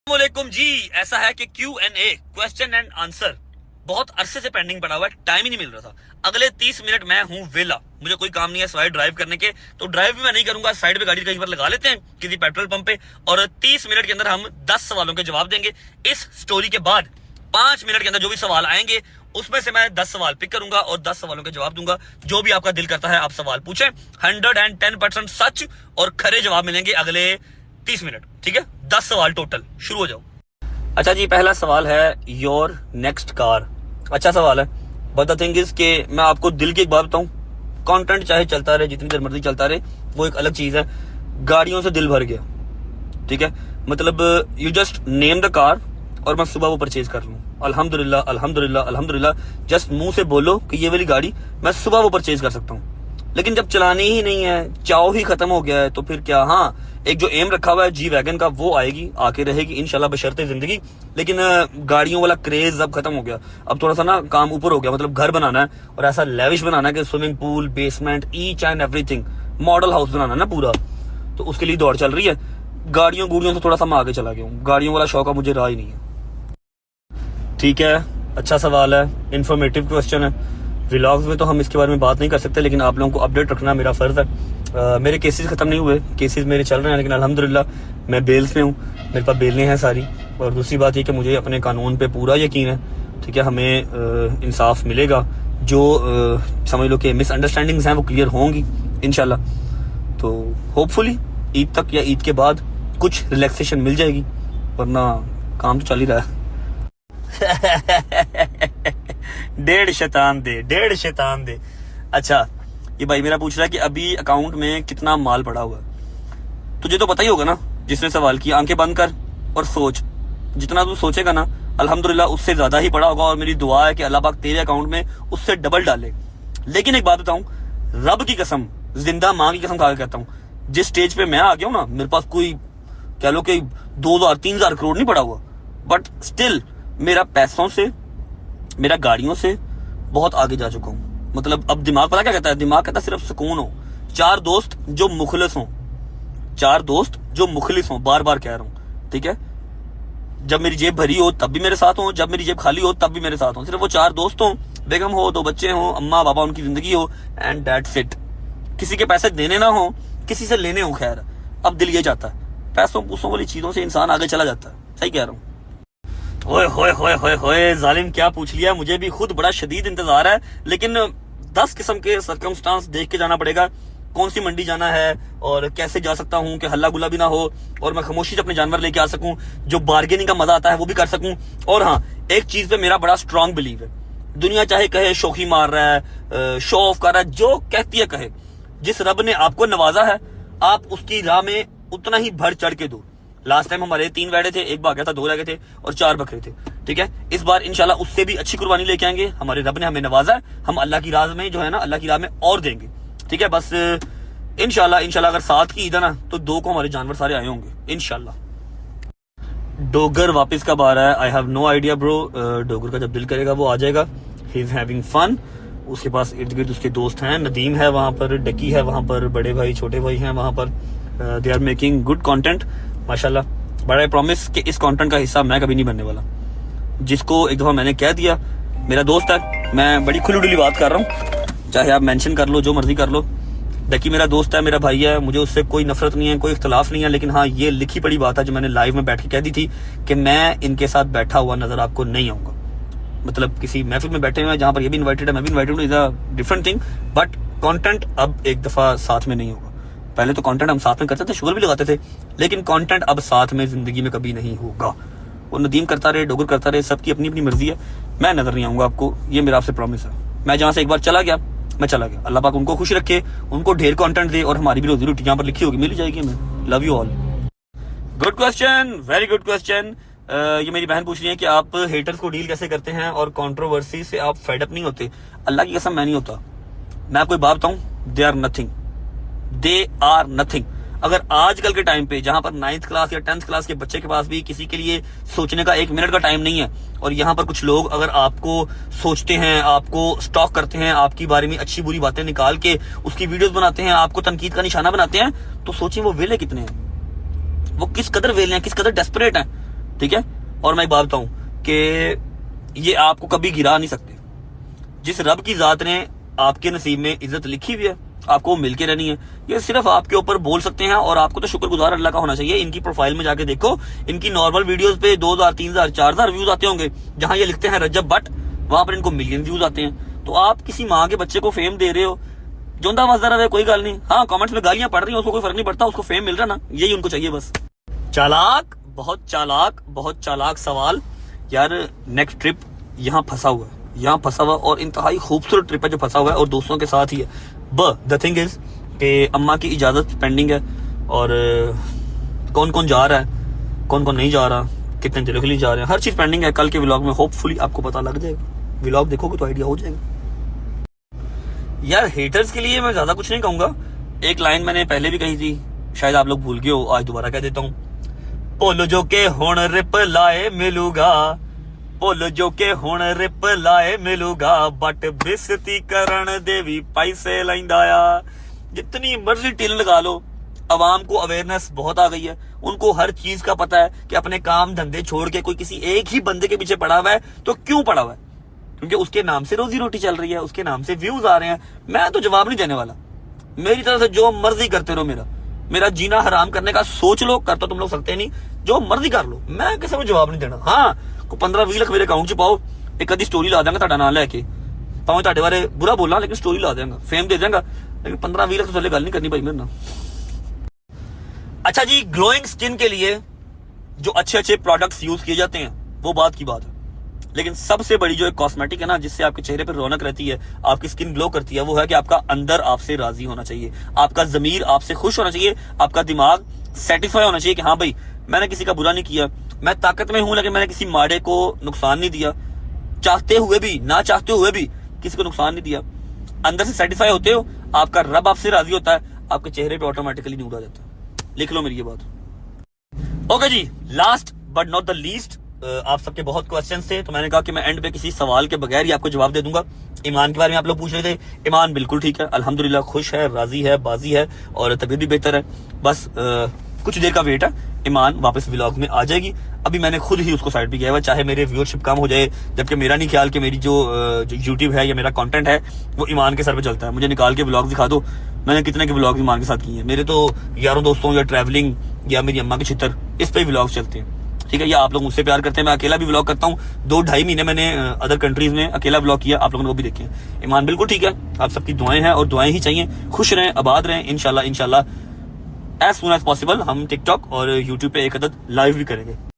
वालेकुम जी। ऐसा है कि Q&A क्वेश्चन एंड आंसर बहुत अरसे से पेंडिंग पड़ा हुआ है, टाइम ही नहीं मिल रहा था। अगले 30 मिनट मैं हूँ वेला, मुझे कोई काम नहीं है सिवाय ड्राइव करने के, तो ड्राइव भी मैं नहीं करूंगा, साइड पे गाड़ी कहीं पर लगा लेते हैं किसी पेट्रोल पंप पे, और 30 मिनट के अंदर हम 10 सवालों के जवाब देंगे। इस स्टोरी के बाद 5 मिनट के अंदर जो भी सवाल आएंगे उसमें से मैं 10 सवाल पिक करूंगा और 10 सवालों के जवाब दूंगा। जो भी आपका दिल करता है आप सवाल पूछें, 110% सच और खरे जवाब मिलेंगे अगले 30 मिनट। ठीक है, 10 सवाल टोटल, शुरू हो जाओ। अच्छा जी, पहला सवाल है योर नेक्स्ट कार। अच्छा सवाल है, बट द थिंग इज के मैं आपको दिल की एक बात बताऊं, कंटेंट चाहे चलता रहे जितनी देर मर्जी चलता रहे, वो एक अलग चीज है। गाड़ियों से दिल भर गया, ठीक है, मतलब you just name the car और मैं सुबह वो परचेज कर लूं। अल्हम्दुलिल्लाह अल्हम्दुलिल्लाह अल्हम्दुलिल्लाह, जस्ट मुंह से बोलो कि ये वाली गाड़ी मैं सुबह वो परचेज कर सकता हूँ। लेकिन जब चलानी ही नहीं है, चाव ही खत्म हो गया है, तो फिर क्या। हाँ, एक जो एम रखा हुआ है जी वैगन का, वो आएगी, आके रहेगी इंशाल्लाह बशर्ते जिंदगी। लेकिन गाड़ियों वाला क्रेज अब खत्म हो गया। अब थोड़ा सा ना काम ऊपर हो गया, मतलब घर बनाना है और ऐसा लेविश बनाना है कि swimming pool, basement, each and everything, model house बनाना है ना पूरा, तो उसके लिए दौड़ चल रही है। गाड़ियों गुड़ियों से थोड़ा सा मैं आगे चला गया हूँ, गाड़ियों वाला शौक अब मुझे रहा ही नहीं है। ठीक है, अच्छा सवाल है, इंफॉर्मेटिव क्वेश्चन है। व्लॉग्स में तो हम इसके बारे में बात नहीं कर सकते, लेकिन आप लोगों को अपडेट रखना मेरा फर्ज है। मेरे केसेस खत्म नहीं हुए, केसेस मेरे चल रहे हैं, लेकिन अल्हम्दुलिल्लाह मैं बेल्स में हूँ, मेरे पास बेलें हैं सारी। और दूसरी बात ये कि मुझे अपने कानून पे पूरा यकीन है, ठीक है, हमें इंसाफ मिलेगा। जो समझ लो कि मिसअंडरस्टैंडिंग्स हैं वो क्लियर होंगी इंशाल्लाह। तो होपफुली ईद तक या ईद के बाद कुछ रिलैक्सेशन मिल जाएगी, वरना काम तो चल ही रहा है। डेढ़ शैतान दे। अच्छा, ये भाई मेरा पूछ रहा है कि अभी अकाउंट में कितना माल पड़ा हुआ है। तुझे तो पता ही होगा ना, जिसने सवाल किया। आंखें बंद कर और सोच, जितना तू सोचेगा ना अल्हम्दुलिल्लाह उससे ज्यादा ही पड़ा होगा, और मेरी दुआ है कि अल्लाह पाक तेरे अकाउंट में उससे डबल डाले। लेकिन एक बात बताऊं, रब की कसम, जिंदा मां की कसम खा के कहता हूं, जिस स्टेज पे मैं आ गया हूं ना, मेरे पास कोई कह लो कि 2000-3000 करोड़ नहीं पड़ा हुआ, बट स्टिल मेरा पैसों से, मेरा गाड़ियों से बहुत आगे जा चुका हूं। मतलब अब दिमाग पता क्या कहता है, दिमाग कहता है सिर्फ सुकून हो, 4 दोस्त जो मुखलिस हों, 4 दोस्त जो मुखलिस हों, बार बार कह रहा हूं, ठीक है। जब मेरी जेब भरी हो तब भी मेरे साथ हो, जब मेरी जेब खाली हो तब भी मेरे साथ हो। सिर्फ वो 4 दोस्त हों, बेगम हो, 2 बच्चे हो, अम्मा पापा उनकी जिंदगी हो, एंड दैट्स इट। किसी के पैसे देने ना हो, किसी से लेने हो। खैर, अब दिल ये चाहता है, पैसों पूसों वाली चीजों से इंसान आगे चला जाता है। सही कह रहा हूँ। ओए होए होए होए होए, जालिम क्या पूछ लिया। मुझे भी खुद बड़ा शदीद इंतजार है, लेकिन 10 किस्म के सर्कमस्टांस देख के जाना पड़ेगा। कौन सी मंडी जाना है और कैसे जा सकता हूँ कि हल्ला गुल्ला भी ना हो, और मैं खामोशी से अपने जानवर लेके आ सकूं, जो बार्गेनिंग का मजा आता है वो भी कर सकूं। और हाँ, एक चीज पे मेरा बड़ा स्ट्रांग बिलीव है, दुनिया चाहे कहे शौकी मार रहा है, शो ऑफ कर रहा है, जो कहती है कहे, जिस रब ने आपको नवाजा है आप उसकी राह में उतना ही बढ़ चढ़ के दो। लास्ट टाइम हमारे 3 वैडे थे, 1 भाग गया था, 2 रह गए थे, और 4 बकरे थे। ठीक है, इस बार इंशाल्लाह उससे भी अच्छी कुर्बानी लेके आएंगे। हमारे रब ने हमें नवाजा है, हम अल्लाह की राह में जो है ना, अल्लाह की राह में और देंगे। ठीक है, बस इंशाल्लाह अगर 7 की ईद है ना, तो 2 को हमारे जानवर सारे आए होंगे इंशाल्लाह। डोगर वापस कब आ रहा है? I have no idea bro. Dogar का जब दिल करेगा वो आ जाएगा। He is having fun. उसके पास इर्द गिर्द उसके दोस्त हैं, नदीम है वहां पर, डकी है वहां पर, बड़े भाई छोटे भाई हैं वहां पर। They are making good content माशाल्लाह। बट आई प्रॉमिस कि इस कंटेंट का हिस्सा मैं कभी नहीं बनने वाला। जिसको एक दफा मैंने कह दिया, मेरा दोस्त है, मैं बड़ी खुली डुली बात कर रहा हूँ, चाहे आप मेंशन कर लो, जो मर्जी कर लो। डकी मेरा दोस्त है, मेरा भाई है, मुझे उससे कोई नफरत नहीं है, कोई इख्तलाफ नहीं है। लेकिन हाँ, ये लिखी पड़ी बात है जो मैंने लाइव में बैठ के कह दी थी कि मैं इनके साथ बैठा हुआ नजर आपको नहीं आऊंगा। मतलब किसी महफिल में बैठे हुए हैं जहां पर ये भी इन्वाइटेड है, मैं भी इन्वाइटेड हूँ, is a different thing. But content अब एक दफा साथ में नहीं होगा। पहले तो कंटेंट हम साथ में करते थे, शुगर भी लगाते थे, लेकिन कंटेंट अब साथ में जिंदगी में कभी नहीं होगा। वो नदीम करता रहे, डोगर करता रहे, सबकी अपनी अपनी मर्जी है। मैं नजर नहीं आऊंगा आपको, ये मेरा आपसे प्रॉमिस है। मैं जहां से एक बार चला गया, मैं चला गया। अल्लाह पाक उनको खुश रखे, उनको ढेर कंटेंट दे, और हमारी भी रोजी रोटी यहाँ पर लिखी होगी, मिल जाएगी हमें। Love you all. Good question, very good question. ये मेरी बहन पूछ रही है कि आप हेटर्स को डील कैसे करते हैं और कंट्रोवर्सी से आप फेड अप नहीं होते? अल्लाह की कसम मैं नहीं होता। मैं आपको एक बात बताऊं, they are nothing, they are nothing. अगर आजकल के टाइम पे जहां पर 9th क्लास या 10th क्लास के बच्चे के पास भी किसी के लिए सोचने का 1 मिनट का टाइम नहीं है, और यहाँ पर कुछ लोग अगर आपको सोचते हैं, आपको स्टॉक करते हैं, आपकी बारे में अच्छी बुरी बातें निकाल के उसकी वीडियोस बनाते हैं, आपको तनकीद का निशाना बनाते हैं, तो सोचिए वो वेले कितने हैं, वो किस कदर वेले हैं, किस कदर डेस्परेट हैं। ठीक है। और मैं एक बात बताऊं कि ये आपको कभी गिरा नहीं सकते। जिस रब की जात ने आपके नसीब में इज्जत लिखी हुई है, आपको वो मिलके रहनी है। ये सिर्फ आपके ऊपर बोल सकते हैं और आपको तो शुक्रगुजार अल्लाह का होना चाहिए। इनकी प्रोफाइल में जाके देखो, इनकी नॉर्मल वीडियोस पे 2000, 3000, 4000 व्यूज आते होंगे। जहां ये लिखते हैं रजब बट, वहां पर इनको मिलियन व्यूज आते हैं। तो आप किसी माँ के बच्चे को फेम दे रहे हो, जोंदा मजदा रहे, कोई गल नहीं। हाँ, कमेंट्स में गालियां पड़ रही हैं, उसको कोई फर्क नहीं पड़ता, उसको फेम मिल रहा ना, यही उनको चाहिए बस। चालाक, बहुत चालाक सवाल यार। नेक्स्ट ट्रिप यहाँ फंसा हुआ है, यहाँ फंसा हुआ, और इंतहाई खूबसूरत ट्रिप है जो फंसा हुआ है, और दोस्तों के साथ ही है। द थिंग इज कि अम्मा की इजाजत पेंडिंग है, और कौन कौन जा रहा है, कौन कौन नहीं जा रहा, कितने दिनों के लिए जा रहे हैं, हर चीज पेंडिंग है। कल के व्लॉग में होपफुली आपको पता लग जाएगा। व्लॉग देखोगे तो आइडिया हो जाएगा। यार हेटर्स के लिए मैं ज्यादा कुछ नहीं कहूंगा। एक लाइन मैंने पहले भी कही थी, शायद आप लोग भूल गए हो, आज दोबारा कह देता हूँ। भुल जो के हुण रिप्लाए मिलूगा, भुल जो के हुण रिप्लाए मिलूगा, बट बेइज्जती करन दे भी पैसे लैंदा आ। जितनी मर्जी टिल लगा लो, अवाम को अवेयरनेस बहुत आ गई है। उनको हर चीज का पता है कि अपने काम धंधे छोड़ के कोई किसी एक ही बंदे के पीछे पड़ा हुआ है। तो क्यों पड़ा हुआ है? क्योंकि उसके नाम से रोजी रोटी चल रही है, उसके नाम से व्यूज आ रहे हैं। मैं तो जवाब नहीं देने वाला। मेरी तरफ से जो मर्जी करते रहो, मेरा जीना हराम करने का सोच लो, कर तो तुम लोग सकते नहीं, जो मर्जी कर लो, मैं किसी को जवाब नहीं देना। हाँ, को 15-20 लाख मेरे अकाउंट च पाओ, एक आधी स्टोरी ला देंगा ਤੁਹਾਡਾ नाम लैके, भावें ਤੁਹਾਡੇ बारे बुरा बोलना, लेकिन स्टोरी ला देंगा, फेम दे देंगा, लेकिन 15-20 लाख तो थले गल नहीं करनी भाई मेरे ना। अच्छा जी, ग्लोइंग स्किन के लिए जो अच्छे प्रोडक्ट्स यूज किए जाते हैं वो बात की बात है, लेकिन सबसे बड़ी जो एक कॉस्मेटिक है ना, जिससे आपके चेहरे पर रौनक रहती है, आपकी स्किन ग्लो करती है, वो है कि आपका अंदर आपसे राजी होना चाहिए, आपका जमीर आपसे खुश होना चाहिए, आपका दिमाग सेटिस्फाई होना चाहिए कि हाँ भाई मैंने किसी का बुरा नहीं किया, मैं ताकत में हूं लेकिन मैंने किसी माड़े को नुकसान नहीं दिया, चाहते हुए भी ना चाहते हुए भी किसी को नुकसान नहीं दिया। अंदर से सेटिस्फाई होते हो, आपका रब आपसे राजी होता है, आपके चेहरे पे ऑटोमेटिकली नूर आ जाता है। लिख लो मेरी ये बात। ओके जी, last but not the least, आप सबके बहुत क्वेश्चंस थे, तो मैंने कहा कि मैं एंड पे किसी सवाल के बगैर ही आपको जवाब दे दूंगा। ईमान के बारे में आप लोग पूछ रहे थे। ईमान बिल्कुल ठीक है, अल्हम्दुलिल्लाह, खुश है, राजी है, बाजी है, और तबीयत भी बेहतर है। बस कुछ देर का वेट है, ईमान वापस व्लॉग में आ जाएगी। अभी मैंने खुद ही उसको साइड पे किया हुआ, चाहे मेरे व्यूअरशिप कम हो जाए, जबकि मेरा नहीं ख्याल कि मेरी जो यूट्यूब है या मेरा कंटेंट है वो ईमान के सर पे चलता है। मुझे निकाल के व्लॉग दिखा दो, मैंने कितने के व्लॉग ईमान के साथ किए हैं। मेरे तो यारों दोस्तों या ट्रैवलिंग या मेरी अम्मा के छितर, इस पे व्लॉग चलते हैं, ठीक है। या आप लोग मुझसे प्यार करते हैं, मैं अकेला भी व्लॉग करता हूँ। 2-2.5 महीने मैंने अदर कंट्रीज में अकेला व्लॉग किया, आप लोगों ने वो भी देखे। ईमान बिल्कुल ठीक है, आप सबकी दुआएं हैं और दुआएं ही चाहिए। खुश रहें, आबाद रहें, इंशाल्लाह एज सून एज पॉसिबल हम टिकटॉक और यूट्यूब पे एक अदद लाइव भी करेंगे।